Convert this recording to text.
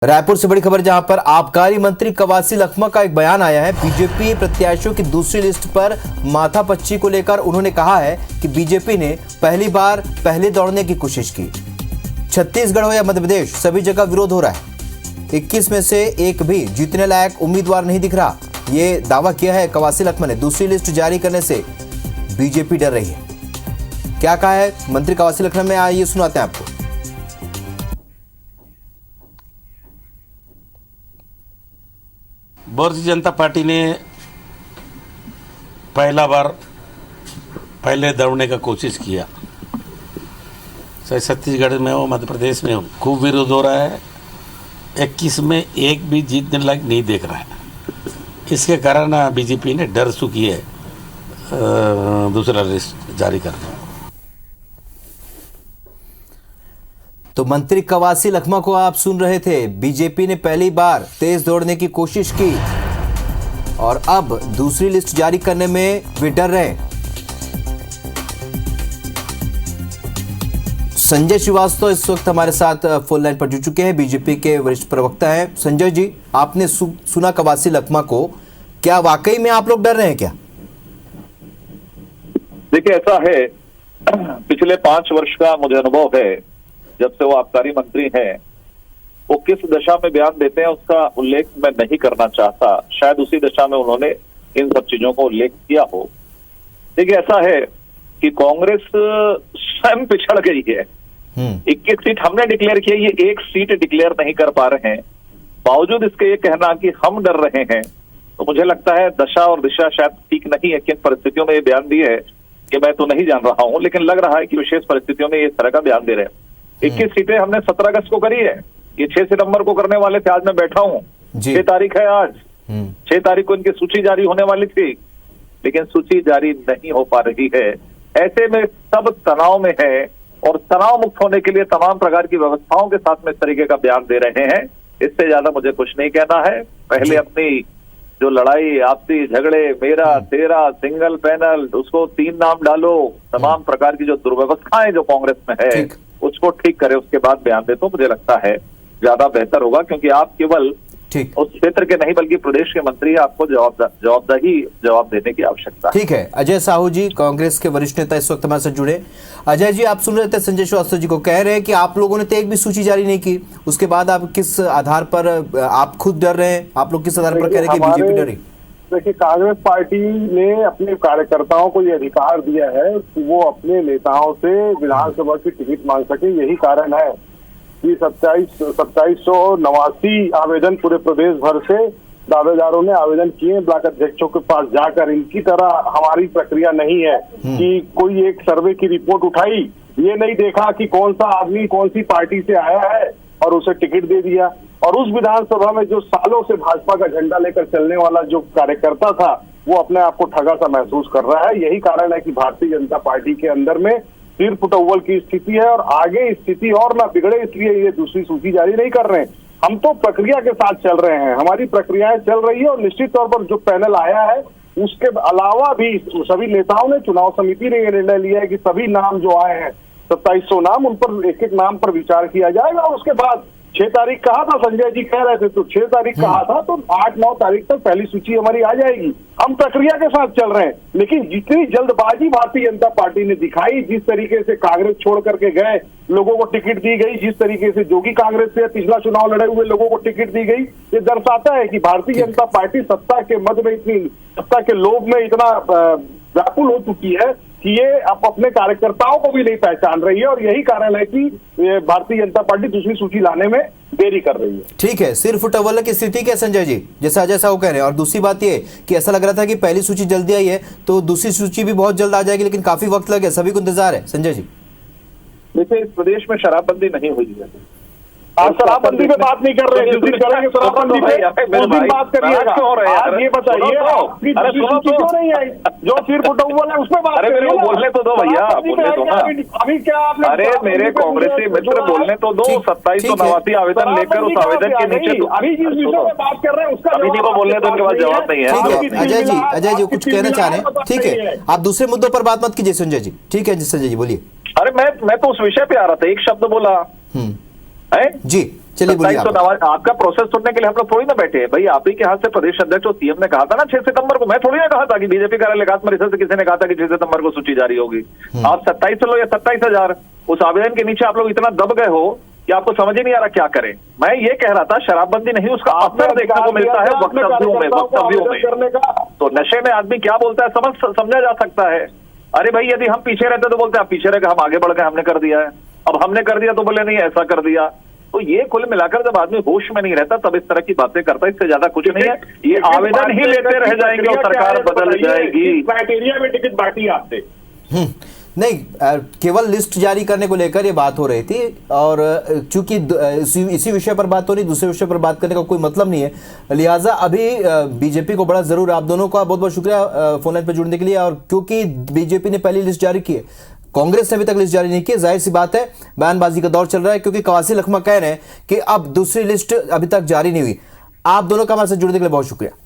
रायपुर से बड़ी खबर, जहां पर आबकारी मंत्री कवासी लखमा का एक बयान आया है। बीजेपी प्रत्याशियों की दूसरी लिस्ट पर माथापच्ची को लेकर उन्होंने कहा है कि बीजेपी ने पहली बार पहले दौड़ने की कोशिश की। छत्तीसगढ़ हो या मध्य प्रदेश, सभी जगह विरोध हो रहा है। 21 में से एक भी जीतने लायक उम्मीदवार नहीं दिख रहा, ये दावा किया है कवासी लखमा ने। दूसरी लिस्ट जारी करने से बीजेपी डर रही है। क्या कहा है मंत्री कवासी लखमा में, आइए सुनाते हैं आपको। भारतीय जनता पार्टी ने पहला बार पहले दौड़ने का कोशिश किया। चाहे छत्तीसगढ़ में हो, मध्य प्रदेश में हो, खूब विरोध हो रहा है। 21 में एक भी जीतने लायक नहीं देख रहा है। इसके कारण बीजेपी ने डर चुकी है दूसरा लिस्ट जारी करना। तो मंत्री कवासी लखमा को आप सुन रहे थे। बीजेपी ने पहली बार तेज दौड़ने की कोशिश की और अब दूसरी लिस्ट जारी करने में वे डर रहे। संजय श्रीवास्तव इस वक्त हमारे साथ फोन लाइन पर जुड़ चुके हैं, बीजेपी के वरिष्ठ प्रवक्ता हैं। संजय जी, आपने सुना कवासी लखमा को, क्या वाकई में आप लोग डर रहे हैं क्या? देखिए, ऐसा है, पिछले 5 वर्ष का मुझे अनुभव है। जब से वो आबकारी मंत्री हैं, वो किस दशा में बयान देते हैं उसका उल्लेख मैं नहीं करना चाहता। शायद उसी दशा में उन्होंने इन सब चीजों को उल्लेख किया हो। देखिए, ऐसा है कि कांग्रेस स्वयं पिछड़ गई है। 21 सीट हमने डिक्लेयर की है, ये एक सीट डिक्लेयर नहीं कर पा रहे हैं। बावजूद इसके ये कहना कि हम डर रहे हैं, तो मुझे लगता है दशा और दिशा शायद ठीक नहीं है। किन परिस्थितियों में ये बयान दिए है कि मैं तो नहीं जान रहा हूं, लेकिन लग रहा है कि विशेष परिस्थितियों में ये इस तरह का बयान दे रहे हैं। 21 सीटें हमने 17 अगस्त को करी है, ये 6 सितंबर को करने वाले थे। आज मैं बैठा हूं, 6 तारीख है आज। 6 तारीख को इनकी सूची जारी होने वाली थी, लेकिन सूची जारी नहीं हो पा रही है। ऐसे में सब तनाव में है और तनाव मुक्त होने के लिए तमाम प्रकार की व्यवस्थाओं के साथ में इस तरीके का बयान दे रहे हैं। इससे ज्यादा मुझे कुछ नहीं कहना है। पहले अपनी जो लड़ाई, आपसी झगड़े, मेरा तेरा, सिंगल पैनल, उसको 3 नाम डालो, तमाम प्रकार की जो दुर्व्यवस्थाएं जो कांग्रेस में है उसको ठीक करे, उसके बाद बयान दे, तो मुझे लगता है ज्यादा बेहतर होगा। क्योंकि आप केवल उस क्षेत्र के नहीं बल्कि प्रदेश के मंत्री, आपको जवाब देने की आवश्यकता है। ठीक है। अजय साहू जी, कांग्रेस के वरिष्ठ नेता, इस वक्त हमारे साथ जुड़े। अजय जी, आप सुन रहे थे संजय श्रीवास्तव जी को, कह रहे हैं कि आप लोगों ने तो एक भी सूची जारी नहीं की, उसके बाद आप किस आधार पर आप खुद डर रहे हैं? आप लोग किस आधार पर कह रहे हैं कि बीजेपी डरी? देखिए, कांग्रेस पार्टी ने अपने कार्यकर्ताओं को ये अधिकार दिया है कि वो अपने नेताओं से विधानसभा की टिकट मांग सके। यही कारण है कि 2789 आवेदन पूरे प्रदेश भर से दावेदारों ने आवेदन किए ब्लॉक अध्यक्षों के पास जाकर। इनकी तरह हमारी प्रक्रिया नहीं है कि कोई एक सर्वे की रिपोर्ट उठाई, ये नहीं देखा कि कौन सा आदमी कौन सी पार्टी से आया है और उसे टिकट दे दिया। और उस विधानसभा में जो सालों से भाजपा का झंडा लेकर चलने वाला जो कार्यकर्ता था, वो अपने आप को ठगा सा महसूस कर रहा है। यही कारण है कि भारतीय जनता पार्टी के अंदर में तीर फुटअव्वल की स्थिति है और आगे स्थिति और ना बिगड़े, इसलिए ये दूसरी सूची जारी नहीं कर रहे हैं। हम तो प्रक्रिया के साथ चल रहे हैं, हमारी प्रक्रियाएं चल रही है और निश्चित तौर पर जो पैनल आया है उसके अलावा भी सभी नेताओं ने, चुनाव समिति ने यह निर्णय लिया है कि सभी नाम जो आए हैं 2700 नाम, उन पर एक एक नाम पर विचार किया जाएगा। और उसके बाद 6 तारीख कहा था, संजय जी कह रहे थे, तो 6 तारीख कहा था, तो 8-9 तारीख तक पहली सूची हमारी आ जाएगी। हम प्रक्रिया के साथ चल रहे हैं, लेकिन जितनी जल्दबाजी भारतीय जनता पार्टी ने दिखाई, जिस तरीके से कांग्रेस छोड़ करके गए, लोगों को टिकट दी गई, जिस तरीके से जोगी कांग्रेस से पिछला चुनाव लड़े हुए लोगों को टिकट दी गई, ये दर्शाता है कि भारतीय जनता पार्टी सत्ता के मद में इतनी, सत्ता के लोभ में इतना व्याकुल हो चुकी है कि ये अब अपने कार्यकर्ताओं को भी नहीं पहचान रही है। और यही कारण है कि भारतीय जनता पार्टी दूसरी सूची लाने में देरी कर रही है। ठीक है, सिर फुटअव्वल की स्थिति क्या संजय जी, जैसा अजय साहू कह रहे हैं? और दूसरी बात ये कि ऐसा लग रहा था कि पहली सूची जल्दी आई है तो दूसरी सूची भी बहुत जल्द आ जाएगी, लेकिन काफी वक्त लगे, सभी को इंतजार है। संजय जी, देखिए, इस प्रदेश में शराबबंदी नहीं हुई है। आप शराबबंदी पे बात नहीं कर रहे हैं, जिस दिन करेंगे शराबबंदी पे उस दिन बात करिएगा। आज ये बताइए, आपकी क्यों नहीं आई? जो सिर फुटअव्वल है उसमें बात करिए। मेरे को बोलने तो दो भैया, बोलने दो ना। अभी क्या आपने, अरे मेरे कांग्रेसी मित्र बोलने तो दो। 2789 आवेदन लेकर उस आवेदन के नीचे अभी जिस विषय में बात कर रहे हैं उसका अभी को बोलने तो उनके पास जवाब नहीं है। अजय जी कुछ कहना चाह रहे हैं? ठीक है, आप दूसरे मुद्दों पर बात मत कीजिए संजय जी। ठीक है जी, संजय जी बोलिए। अरे मैं तो उस विषय पे आ रहा था, एक शब्द बोला जी चलिए बोलिए आप। आपका प्रोसेस सुनने के लिए हम लोग थोड़ी ना बैठे हैं भाई। आप ही के हाथ से प्रदेश अध्यक्ष और सीएम ने कहा था ना 6 सितंबर को। मैं थोड़ी ना कहा था कि बीजेपी कार्यालय एकात्म रिसर्च से किसी ने कहा था कि 6 सितंबर को सूची जारी होगी। आप 27 लो या 27,000, उस आवेदन के नीचे आप लोग इतना दब गए हो कि आपको समझ ही नहीं आ रहा क्या करें। मैं ये कह रहा था शराबबंदी नहीं, उसका असर देखने को मिलता है वक्तव्यों में। तो नशे में आदमी क्या बोलता है समझा जा सकता है। अरे भाई यदि हम पीछे रहते तो बोलते हैं आप पीछे रह गए, हम आगे बढ़ गए, हमने कर दिया है। अब हमने कर दिया तो बोले नहीं ऐसा कर दिया। तो ये कुल मिलाकर जब आदमी होश में नहीं रहता तब इस तरह की बातें करता है, इससे ज्यादा कुछ नहीं है। ये आवेदन ही लेते रह जाएंगे और सरकार बदल जाएगी। क्राइटेरिया में टिकट बांटी आपसे नहीं, केवल लिस्ट जारी करने को लेकर ये बात हो रही थी और चूंकि इसी विषय पर बात हो रही, दूसरे विषय पर बात करने का कोई मतलब नहीं है, लिहाजा अभी बीजेपी को बड़ा जरूर। आप दोनों का बहुत बहुत शुक्रिया फोन लाइन पर जुड़ने के लिए। और क्योंकि बीजेपी ने पहली लिस्ट जारी की है, कांग्रेस ने अभी तक लिस्ट जारी नहीं की, जाहिर सी बात है बयानबाजी का दौर चल रहा है, क्योंकि कवासी लखमा कह रहे हैं कि अब दूसरी लिस्ट अभी तक जारी नहीं हुई। आप दोनों का हमारे साथ जुड़ने के लिए बहुत शुक्रिया।